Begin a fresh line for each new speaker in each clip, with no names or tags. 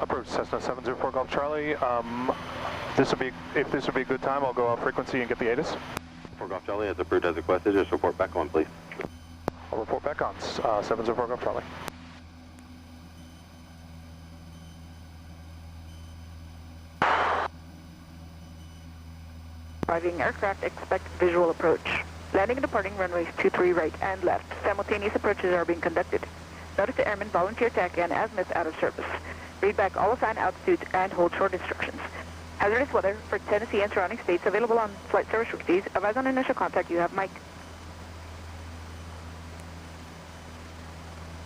Approach Cessna 704 Golf Charlie. If this would be a good time, I'll go off frequency and get the ATIS.
4 Golf Charlie, as approved as requested, just report back on, please.
I'll report back on 704 Golf Charlie.
Arriving aircraft, expect visual approach. Landing and departing runways 23 right and left. Simultaneous approaches are being conducted. Notice the airmen volunteer TACAN azimuth out of service. Read back all assigned altitudes and hold short instructions. Hazardous weather for Tennessee and surrounding states available on flight service frequencies. Advise on initial contact, you have Mike.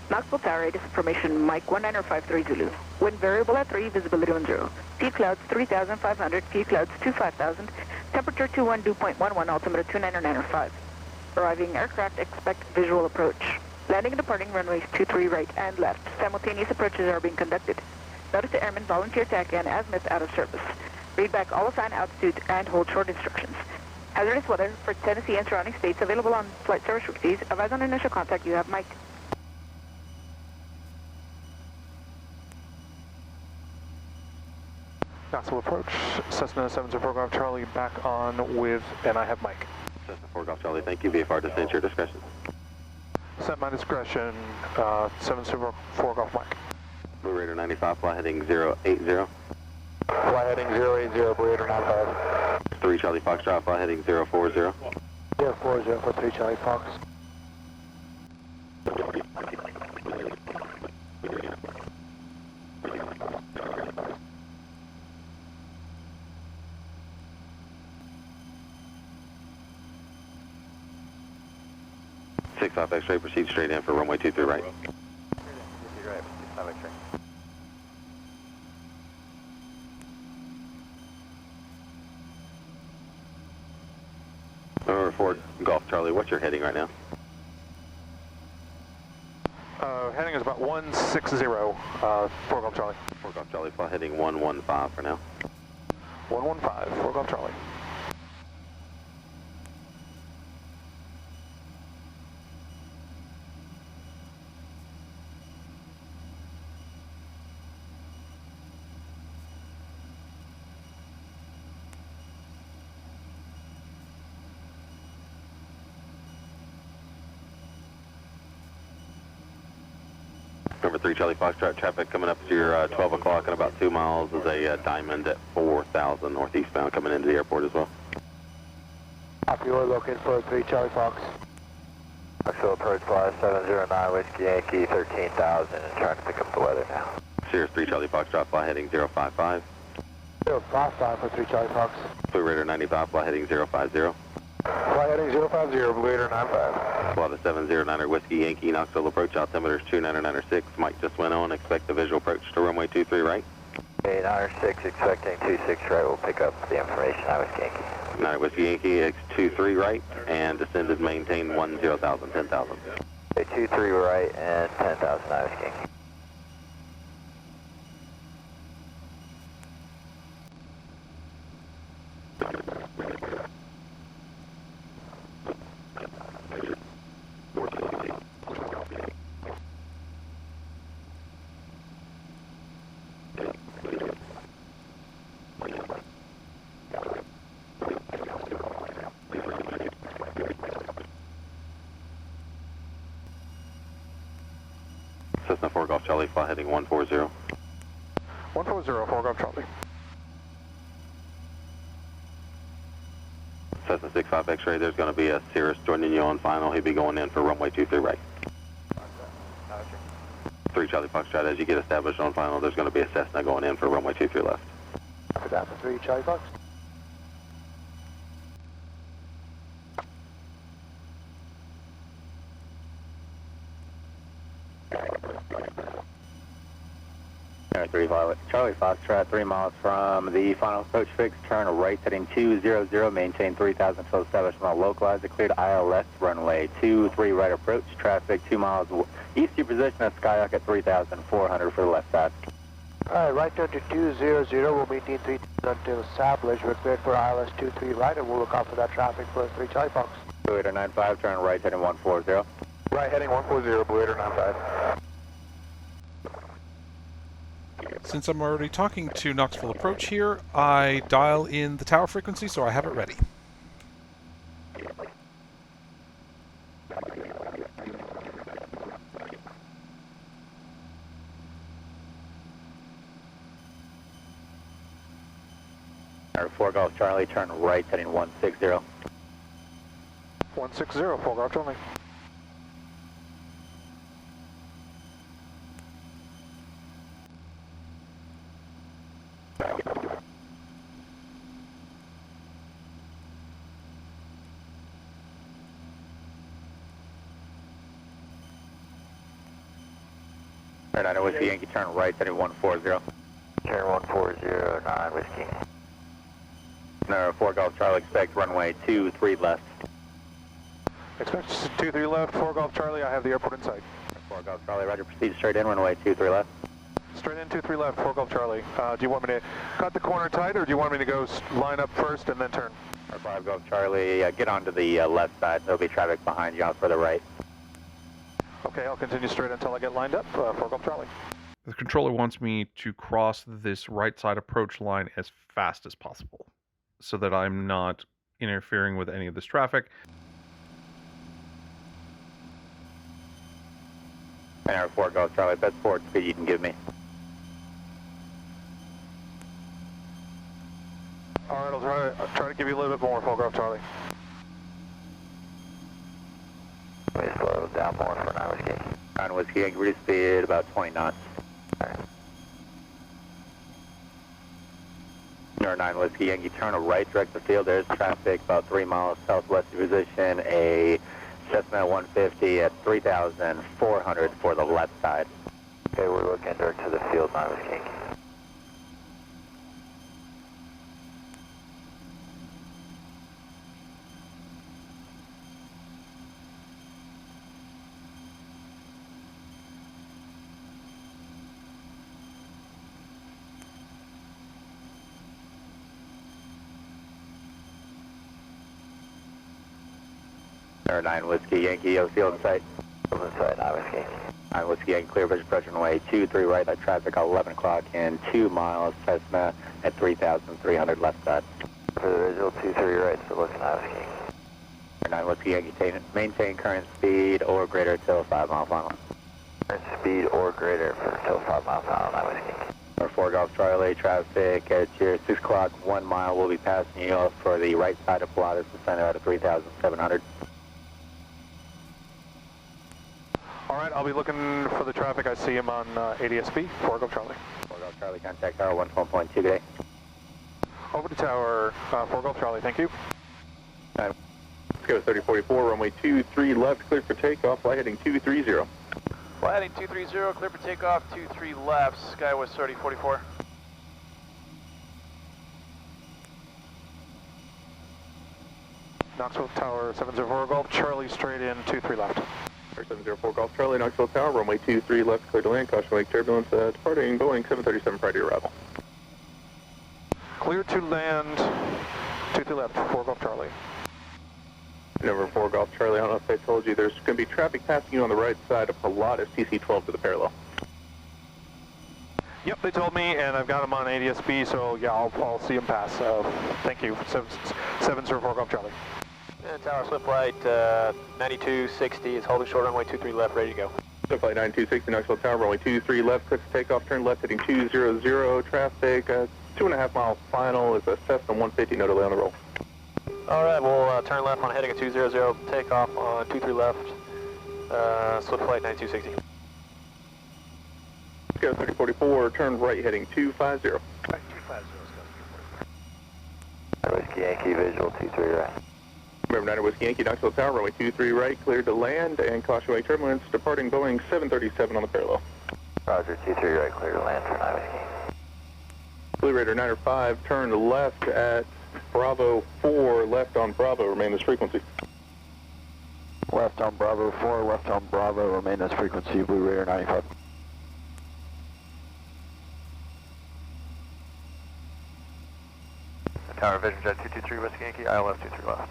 Knoxville Tower, ATIS information, Mike 1953 Zulu. Wind variable at 3, visibility 10. Few clouds 3,500, few clouds 25,000. Temperature 21 dew point 11, altimeter 29905. Arriving aircraft, expect visual approach. Landing and departing runways 23 right and left. Simultaneous approaches are being conducted. Notice the airmen volunteer TACAN azimuth out of service. Read back all assigned altitudes and hold short instructions. Hazardous weather for Tennessee and surrounding states available on flight service frequencies. Advise on initial contact, you have Mike.
Knoxville approach, Cessna 704 Golf Charlie back on with, and I have Mike.
Cessna 4 Golf Charlie, thank you. VFR descent, your discretion.
Set my discretion, 704 Golf Mike.
Blue Raider 95, fly heading 080.
Fly heading 080, Blue Raider 95.
3 Charlie Foxtrot, fly heading 040.
040 for 3 Charlie Fox.
Six off X-ray, proceed straight in for runway 23 right. Number 4 Golf Charlie, what's your heading right now?
Heading is about 160, 4 Golf Charlie.
4 Golf Charlie, fly heading 115 for now.
115, 4 Golf Charlie.
Number 3 Charlie Foxtrot, traffic coming up to your 12 o'clock in about 2 miles is a Diamond at 4,000 northeastbound coming into the airport as well.
Copy, we're looking for 3 Charlie Fox. Knoxville approach fly 709 Whiskey Yankee 13,000 and trying to pick up the weather now.
Sirius 3 Charlie Foxtrot, fly heading 055.
055 for 3 Charlie Fox.
Blue Raider 95, fly heading 050.
Fly heading 050, Blue Raider 95.
Fly the 709er Whiskey Yankee, Knoxville approach, altimeter is 2996. Mike just went on, expect the visual approach to runway 23 right.
896, expecting 26 right, we'll pick up the information, I was Yankee.
9 Whiskey Yankee, X23 right, and descended maintain 10,000, 10,000.
23 right and 10,000, I was Yankee.
Cessna 4 Golf Charlie, fly heading 140.
140, 4 Golf Charlie.
Cessna 65 X-ray, there's going to be a Cirrus joining you on final. He'll be going in for runway 23 right. 3 Charlie Foxtrot, as you get established on final, there's going to be a Cessna going in for runway 23 left.
For that for 3 Charlie Fox.
Charlie Foxtrot, 3 miles from the final approach fix, turn right heading 200, maintain 3,000 till establishment localized, cleared ILS runway 23 right approach, traffic 2 miles east of your position at Skyhawk at 3,400 for the left side.
Alright, right turn to 200, we'll maintain 3,000 until established, we're cleared for ILS 23 right and we'll look out for that traffic for 3 Charlie Fox.
Blue Raider 95, turn right heading 140.
Right heading 140, Blue Raider 95.
Since I'm already talking to Knoxville Approach here, I dial in the tower frequency so I have it ready.
Or 4 Golf Charlie, turn right heading 160.
160, 4 Golf Charlie.
Turn 9 Whiskey Yankee, turn right heading 140.
Turn 140, 9 Whiskey.
No, 4 Golf Charlie, expect runway 23 left.
Expect 23 left, 4 Golf Charlie, I have the airport in sight.
4 Golf Charlie, roger, proceed straight in, runway 23 left.
Straight in, 23 left, 4 Golf Charlie. Do you want me to cut the corner tight, or do you want me to go line up first and then turn?
Or 5 Golf Charlie, get onto the left side, there'll be traffic behind you out for the right.
Okay, I'll continue straight until I get lined up, 4 Golf Charlie.
The controller wants me to cross this right side approach line as fast as possible, so that I'm not interfering with any of this traffic.
And 4 Golf Charlie, best forward speed you can give me.
Alright, I'll try to give you a little bit more, 4 Golf Charlie.
Let me slow down more for 9 Whiskey.
9 Whiskey Yankee, reduce speed about 20 knots.
Alright.
Or 9 Whiskey Yankee, turn a right, direct the field. There's traffic about 3 miles southwest of your position. A Cessna 150 at 3,400 for the left side.
Okay, we're looking direct to the field, 9 Whiskey Yankee.
Or 9 Whiskey Yankee, you have field in sight.
Field in sight, 9 Whiskey Yankee.
9 Whiskey Yankee, clear visual approach runway 23 right, that traffic 11 o'clock in 2 miles, Cessna at 3,300 left side.
For the visual, 23 right, so looking 9 Whiskey Yankee.
Or 9 Whiskey Yankee, maintain current speed or greater till 5 mile final.
Current speed or greater for till 5 miles an hour, 9 Whiskey Yankee.
Or 4 Golf Charlie, traffic at your 6 o'clock, 1 mile will be passing you off for the right side of Pilatus, the center out of 3,700.
Alright, I'll be looking for the traffic. I see him on ADSB, 4 Golf Charlie.
4 Golf Charlie, contact tower 112.2 today.
Over to tower, 4 Golf Charlie, thank you.
Let's go 3044, runway 23 left, clear for takeoff, flight heading 230.
Flight heading 230, clear for takeoff, 23 left, Skywest 3044.
Knoxville Tower, 704 Golf Charlie, straight in, 23 left.
704 Golf Charlie, Knoxville Tower, runway 23 left, clear to land, caution wake turbulence, departing Boeing 737 prior to your arrival.
Clear to land, 23 left, 4 Golf Charlie.
Number 4 Golf Charlie, I don't know if they told you, there's going to be traffic passing you on the right side of Pilatus, TC12 to the parallel.
Yep, they told me, and I've got him on ADSB, so yeah, I'll see him pass. Thank you, 704 Golf Charlie.
And tower slip flight 9260 is holding short runway 23 left, ready to go.
So flight 9260, Knoxville Tower, runway 23 left, clear to takeoff, turn left heading 200, traffic, 2.5 mile final is a Cessna 150, no delay on the roll.
Alright, we'll turn left on heading at 200, takeoff on 23 left, slip flight 9260.
Let's go 3044, turn right heading 250.
250,
9 Whiskey Yankee, visual, 23 right.
Remember 9 Whiskey Yankee, Knoxville Tower, runway 23 right, cleared to land, and caution wake turbulence, departing Boeing 737 on the parallel.
Roger, 23 right, clear to land for 9 Whiskey.
Blue Raider 905, turn left at Bravo 4, left on Bravo, remain this frequency.
Left on Bravo 4, left on Bravo, remain this frequency, Blue Raider 95. Tower Vision Jet 223 Whiskey Yankee, ILS 23 left.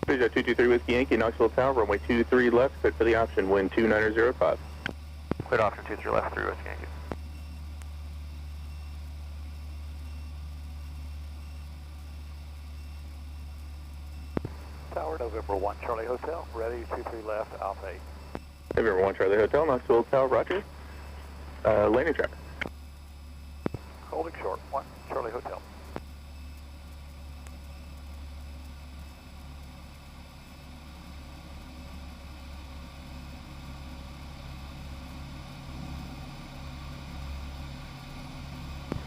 Vision Jet 223 Whiskey Yankee, Knoxville Tower, runway 23 left, cleared for the option, wind 2905.
Cleared option 23 left, 3 Whiskey Yankee. Tower, November 1 Charlie Hotel, ready, 23 left, Alpha 8.
November 1 Charlie Hotel, Knoxville Tower, roger. Landing traffic.
Holding short, 1 Charlie Hotel.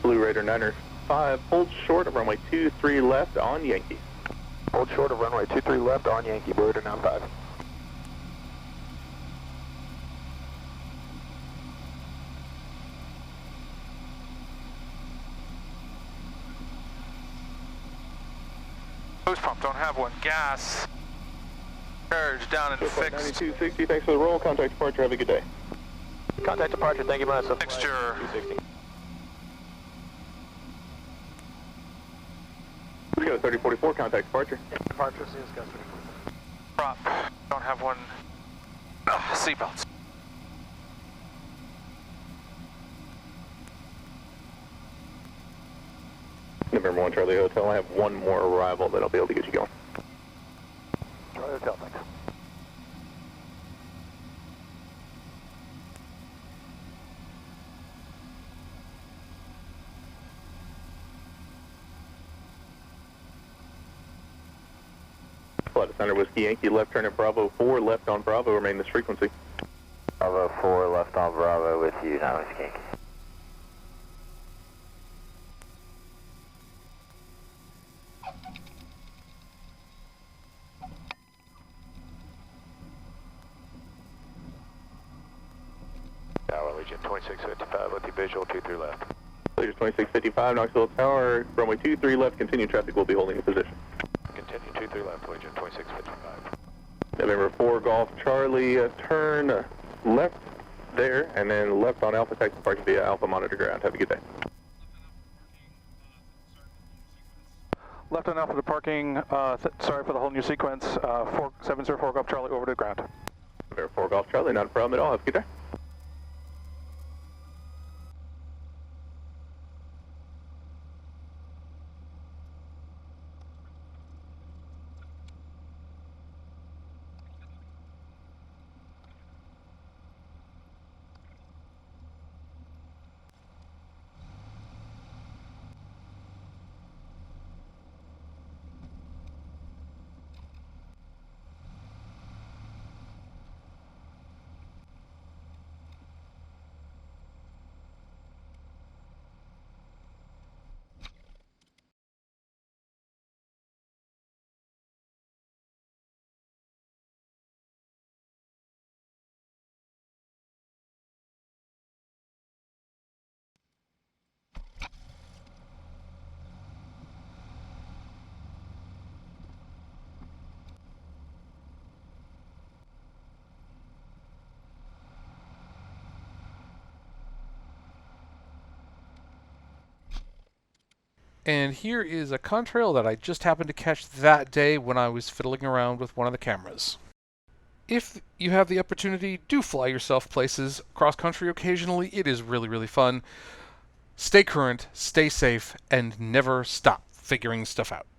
Blue Raider 905, hold short of runway 23 left on Yankee.
Hold short of runway 23 left on Yankee, Blue Raider 95. Hose pump, don't have one. Gas. Surge down and fixed.
9260, thanks for the roll. Contact departure, have a good day.
Contact departure, thank you much.
Fixture.
260.
Let's go 3044, contact departure.
Departure, CSGO 34.
Prop, don't have one. Seatbelts.
November 1 Charlie Hotel, I have one more arrival that I'll be able to get you going.
Charlie Hotel, thanks.
Flight Center Whiskey Yankee, left turn at Bravo 4, left on Bravo, remain this frequency.
Bravo 4, left on Bravo with you, now Whiskey Yankee. Tower, Legion 2655 with the visual 23 left.
Legion 2655, Knoxville Tower, runway 23 left, continued traffic will be holding the position.
Continue 23 left, Legion 2655.
November 4 Golf Charlie, turn left there, and then left on Alpha Taxi Park via Alpha Monitor Ground. Have a good day.
Left on Alpha to parking. Sorry for the whole new sequence. 704 Golf Charlie over to ground.
November 4 Golf Charlie, not a problem at all. Have a good day.
And here is a contrail that I just happened to catch that day when I was fiddling around with one of the cameras. If you have the opportunity, do fly yourself places cross-country occasionally. It is really, really fun. Stay current, stay safe, and never stop figuring stuff out.